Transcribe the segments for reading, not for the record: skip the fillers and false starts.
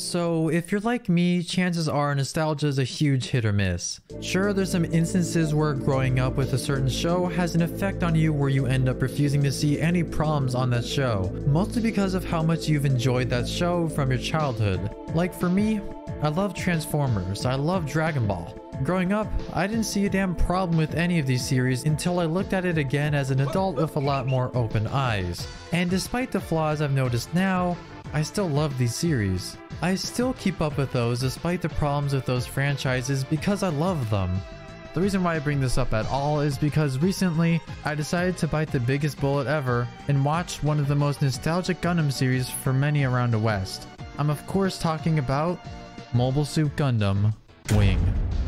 So if you're like me, chances are nostalgia is a huge hit or miss. Sure, there's some instances where growing up with a certain show has an effect on you where you end up refusing to see any problems on that show, mostly because of how much you've enjoyed that show from your childhood. Like for me, I love Transformers, I love Dragon Ball. Growing up, I didn't see a damn problem with any of these series until I looked at it again as an adult with a lot more open eyes. And despite the flaws I've noticed now, I still love these series. I still keep up with those despite the problems with those franchises because I love them. The reason why I bring this up at all is because recently I decided to bite the biggest bullet ever and watch one of the most nostalgic Gundam series for many around the West. I'm of course talking about Mobile Suit Gundam Wing.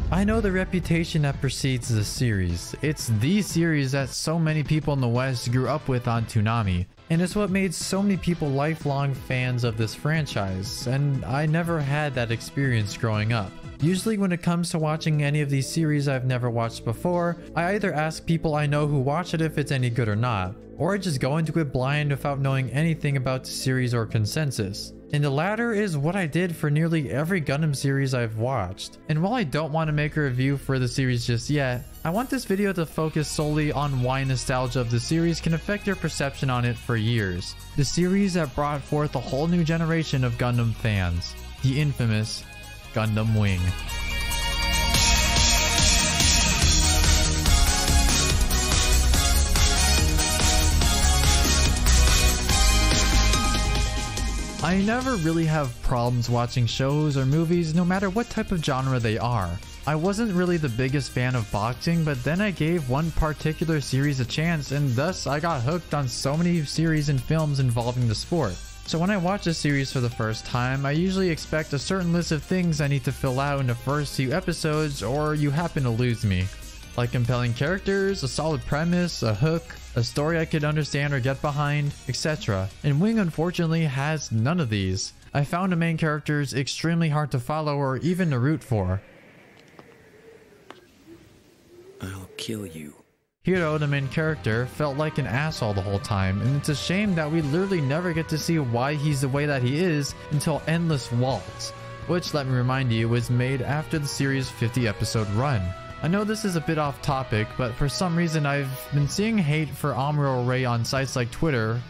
I know the reputation that precedes this series. It's the series that so many people in the West grew up with on Toonami, and it's what made so many people lifelong fans of this franchise, and I never had that experience growing up. Usually when it comes to watching any of these series I've never watched before, I either ask people I know who watch it if it's any good or not, or I just go into it blind without knowing anything about the series or consensus. And the latter is what I did for nearly every Gundam series I've watched. And while I don't want to make a review for the series just yet, I want this video to focus solely on why nostalgia of the series can affect your perception on it for years. The series that brought forth a whole new generation of Gundam fans. The infamous Gundam Wing. I never really have problems watching shows or movies no matter what type of genre they are. I wasn't really the biggest fan of boxing, but then I gave one particular series a chance and thus I got hooked on so many series and films involving the sport. So when I watch a series for the first time, I usually expect a certain list of things I need to fill out in the first few episodes or you happen to lose me. Like compelling characters, a solid premise, a hook, a story I could understand or get behind, etc. And Wing unfortunately has none of these. I found the main characters extremely hard to follow or even to root for. I'll kill you. Hiro, the main character, felt like an asshole the whole time, and it's a shame that we literally never get to see why he's the way that he is until Endless Waltz, which, let me remind you, was made after the series' 50 episode run. I know this is a bit off topic, but for some reason I've been seeing hate for Amuro Ray on sites like Twitter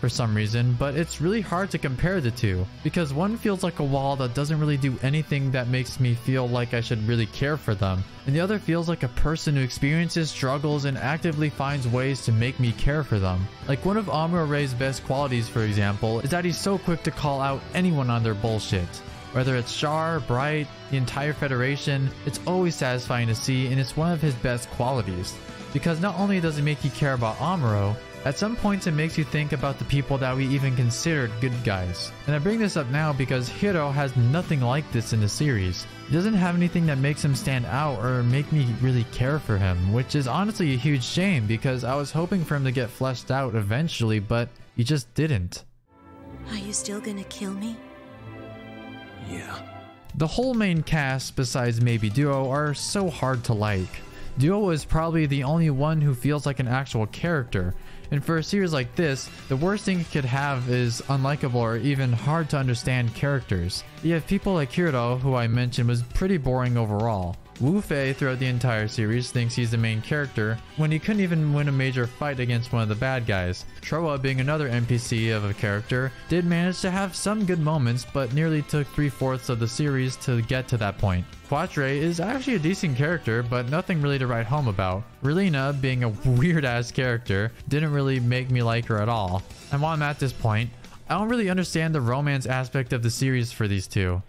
for some reason, but it's really hard to compare the two, because one feels like a wall that doesn't really do anything that makes me feel like I should really care for them, and the other feels like a person who experiences struggles and actively finds ways to make me care for them. Like one of Amuro Ray's best qualities, for example, is that he's so quick to call out anyone on their bullshit. Whether it's Char, Bright, the entire Federation, it's always satisfying to see, and it's one of his best qualities. Because not only does it make you care about Amuro, at some points it makes you think about the people that we even considered good guys. And I bring this up now because Hiro has nothing like this in the series. He doesn't have anything that makes him stand out or make me really care for him, which is honestly a huge shame because I was hoping for him to get fleshed out eventually, but he just didn't. Are you still gonna kill me? Yeah. The whole main cast, besides maybe Duo, are so hard to like. Duo is probably the only one who feels like an actual character, and for a series like this, the worst thing it could have is unlikable or even hard to understand characters. You have people like Hiro, who I mentioned was pretty boring overall. Wu Fei throughout the entire series thinks he's the main character when he couldn't even win a major fight against one of the bad guys. Trowa, being another NPC of a character, did manage to have some good moments but nearly took 3/4 of the series to get to that point. Quatre is actually a decent character but nothing really to write home about. Relina, being a weird ass character, didn't really make me like her at all. And while I'm at this point, I don't really understand the romance aspect of the series for these two.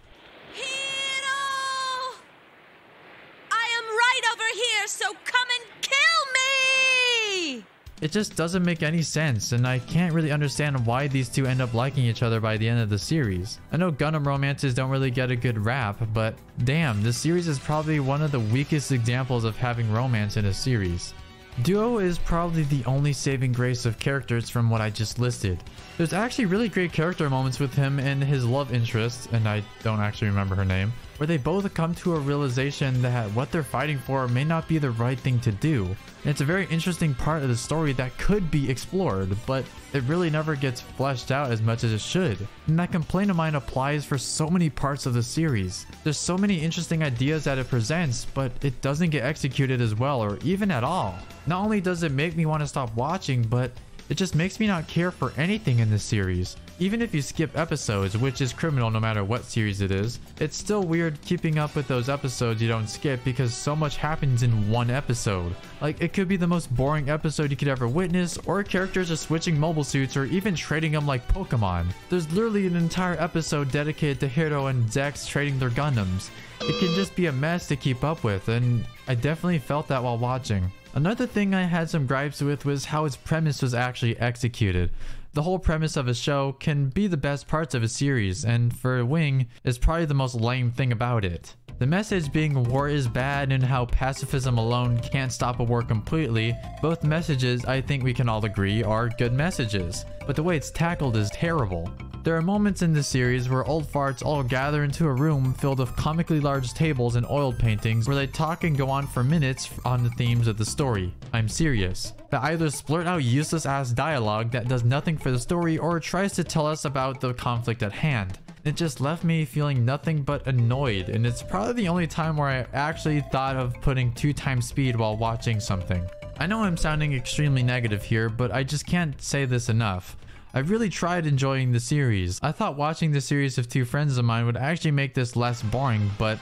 So come and kill me! It just doesn't make any sense, and I can't really understand why these two end up liking each other by the end of the series. I know Gundam romances don't really get a good rap, but damn, this series is probably one of the weakest examples of having romance in a series. Duo is probably the only saving grace of characters from what I just listed. There's actually really great character moments with him and his love interest, and I don't actually remember her name. where they both come to a realization that what they're fighting for may not be the right thing to do. And it's a very interesting part of the story that could be explored, but it really never gets fleshed out as much as it should. And that complaint of mine applies for so many parts of the series. There's so many interesting ideas that it presents, but it doesn't get executed as well or even at all. Not only does it make me want to stop watching, but it just makes me not care for anything in this series. Even if you skip episodes, which is criminal no matter what series it is, it's still weird keeping up with those episodes you don't skip because so much happens in one episode. Like, it could be the most boring episode you could ever witness, or characters are switching mobile suits or even trading them like Pokemon. There's literally an entire episode dedicated to Hiro and Zex trading their Gundams. It can just be a mess to keep up with, and I definitely felt that while watching. Another thing I had some gripes with was how its premise was actually executed. The whole premise of a show can be the best parts of a series, and for Wing is probably the most lame thing about it. The message being war is bad and how pacifism alone can't stop a war completely, both messages I think we can all agree are good messages, but the way it's tackled is terrible. There are moments in this series where old farts all gather into a room filled with comically large tables and oil paintings where they talk and go on for minutes on the themes of the story. I'm serious. That either splurt out useless ass dialogue that does nothing for the story or tries to tell us about the conflict at hand. It just left me feeling nothing but annoyed, and it's probably the only time where I actually thought of putting 2x speed while watching something. I know I'm sounding extremely negative here, but I just can't say this enough. I really tried enjoying the series. I thought watching the series with two friends of mine would actually make this less boring, but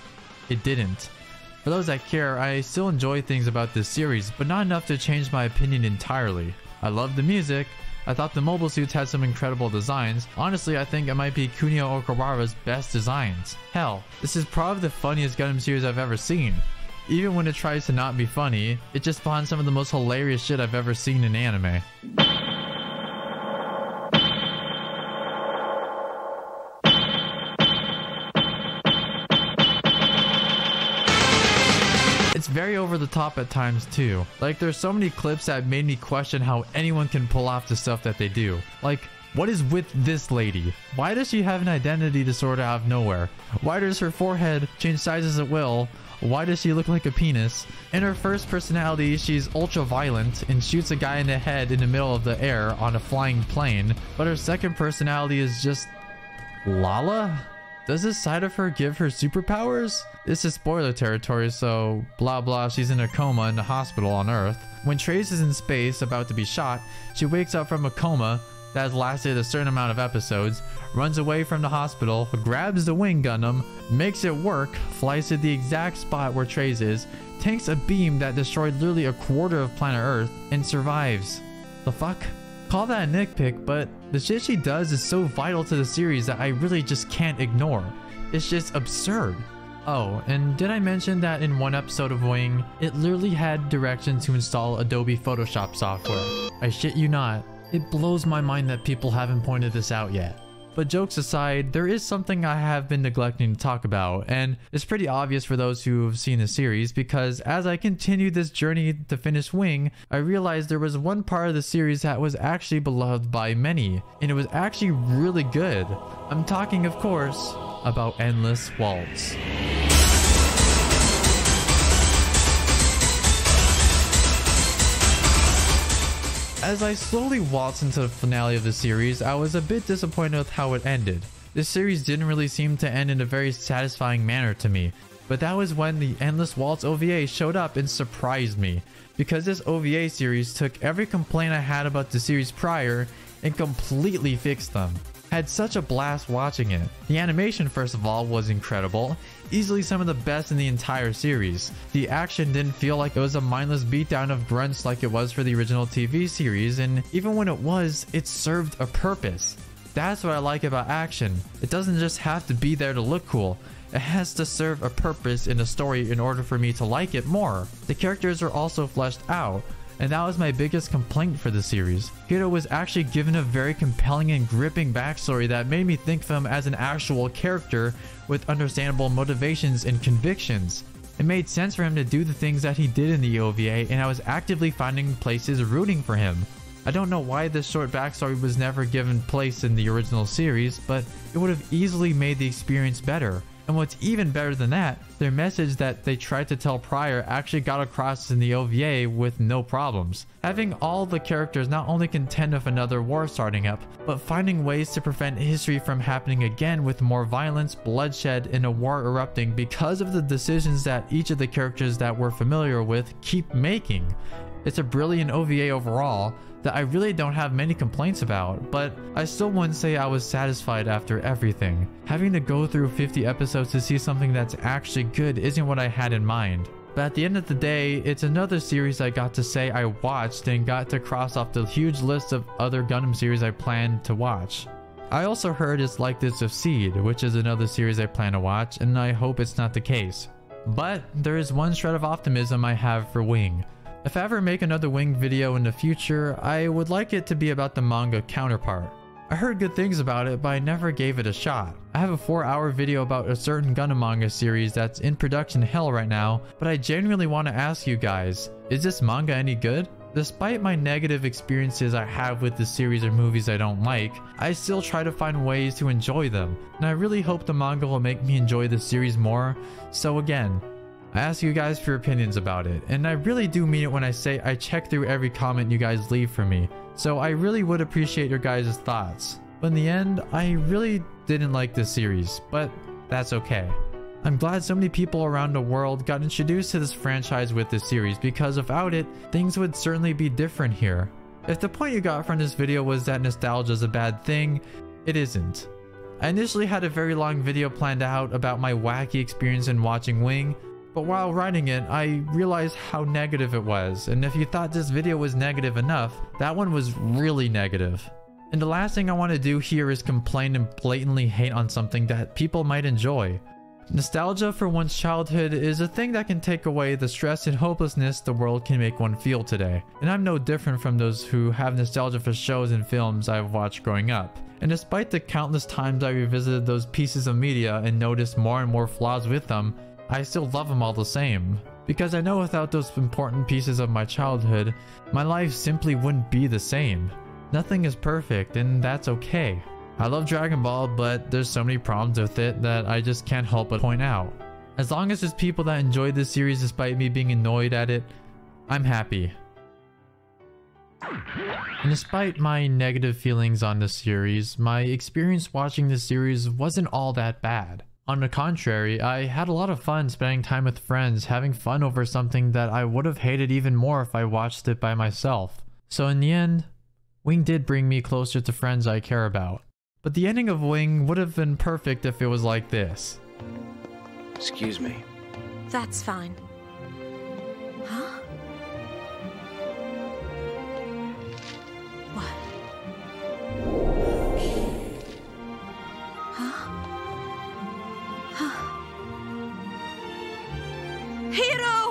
it didn't. For those that care, I still enjoy things about this series, but not enough to change my opinion entirely. I love the music. I thought the mobile suits had some incredible designs. Honestly, I think it might be Kunio Okawara's best designs. Hell, this is probably the funniest Gundam series I've ever seen. Even when it tries to not be funny, it just spawns some of the most hilarious shit I've ever seen in anime. It's very over the top at times too. Like, there's so many clips that made me question how anyone can pull off the stuff that they do. Like, what is with this lady? Why does she have an identity disorder out of nowhere? Why does her forehead change sizes at will? Why does she look like a penis? In her first personality, she's ultra violent and shoots a guy in the head in the middle of the air on a flying plane. But her second personality is just Lala? Does this side of her give her superpowers? This is spoiler territory, so blah blah, she's in a coma in the hospital on Earth. When Trace is in space about to be shot, she wakes up from a coma that has lasted a certain amount of episodes, runs away from the hospital, grabs the Wing Gundam, makes it work, flies to the exact spot where Trace is, tanks a beam that destroyed literally a quarter of planet Earth, and survives. The fuck? Call that a nitpick, but the shit she does is so vital to the series that I really just can't ignore. It's just absurd. Oh, and did I mention that in one episode of Wing, it literally had directions to install Adobe Photoshop software? I shit you not. It blows my mind that people haven't pointed this out yet. But jokes aside, there is something I have been neglecting to talk about, and it's pretty obvious for those who have seen the series because as I continued this journey to finish Wing, I realized there was one part of the series that was actually beloved by many, and it was actually really good. I'm talking, of course, about Endless Waltz. As I slowly waltzed into the finale of the series, I was a bit disappointed with how it ended. This series didn't really seem to end in a very satisfying manner to me, but that was when the Endless Waltz OVA showed up and surprised me, because this OVA series took every complaint I had about the series prior and completely fixed them. I had such a blast watching it. The animation, first of all, was incredible, easily some of the best in the entire series. The action didn't feel like it was a mindless beatdown of grunts like it was for the original TV series, and even when it was, it served a purpose. That's what I like about action. It doesn't just have to be there to look cool. It has to serve a purpose in the story in order for me to like it more. The characters are also fleshed out, and that was my biggest complaint for the series. Hiro was actually given a very compelling and gripping backstory that made me think of him as an actual character with understandable motivations and convictions. It made sense for him to do the things that he did in the OVA, and I was actively finding places rooting for him. I don't know why this short backstory was never given place in the original series, but it would have easily made the experience better. And what's even better than that, their message that they tried to tell prior actually got across in the OVA with no problems. Having all the characters not only contend with another war starting up, but finding ways to prevent history from happening again with more violence, bloodshed, and a war erupting because of the decisions that each of the characters that we're familiar with keep making. It's a brilliant OVA overall that I really don't have many complaints about, but I still wouldn't say I was satisfied after everything. Having to go through 50 episodes to see something that's actually good isn't what I had in mind. But at the end of the day, it's another series I got to say I watched and got to cross off the huge list of other Gundam series I planned to watch. I also heard it's like this with Seed, which is another series I plan to watch, and I hope it's not the case. But there is one shred of optimism I have for Wing. If I ever make another Wing video in the future, I would like it to be about the manga counterpart. I heard good things about it, but I never gave it a shot. I have a 4-hour video about a certain Gundam manga series that's in production hell right now, but I genuinely want to ask you guys, is this manga any good? Despite my negative experiences I have with the series or movies I don't like, I still try to find ways to enjoy them, and I really hope the manga will make me enjoy the series more. So again, I ask you guys for your opinions about it, and I really do mean it when I say I check through every comment you guys leave for me, so I really would appreciate your guys' thoughts. But in the end, I really didn't like this series, but that's okay. I'm glad so many people around the world got introduced to this franchise with this series, because without it, things would certainly be different here. If the point you got from this video was that nostalgia is a bad thing, it isn't. I initially had a very long video planned out about my wacky experience in watching Wing, but while writing it, I realized how negative it was, and if you thought this video was negative enough, that one was really negative. And the last thing I want to do here is complain and blatantly hate on something that people might enjoy. Nostalgia for one's childhood is a thing that can take away the stress and hopelessness the world can make one feel today. And I'm no different from those who have nostalgia for shows and films I've watched growing up. And despite the countless times I revisited those pieces of media and noticed more and more flaws with them, I still love them all the same. Because I know without those important pieces of my childhood, my life simply wouldn't be the same. Nothing is perfect, and that's okay. I love Dragon Ball, but there's so many problems with it that I just can't help but point out. As long as there's people that enjoy this series despite me being annoyed at it, I'm happy. And despite my negative feelings on this series, my experience watching this series wasn't all that bad. On the contrary, I had a lot of fun spending time with friends, having fun over something that I would have hated even more if I watched it by myself. So in the end, Wing did bring me closer to friends I care about. But the ending of Wing would have been perfect if it was like this. Excuse me. That's fine. Huh? What? Huh? Hero!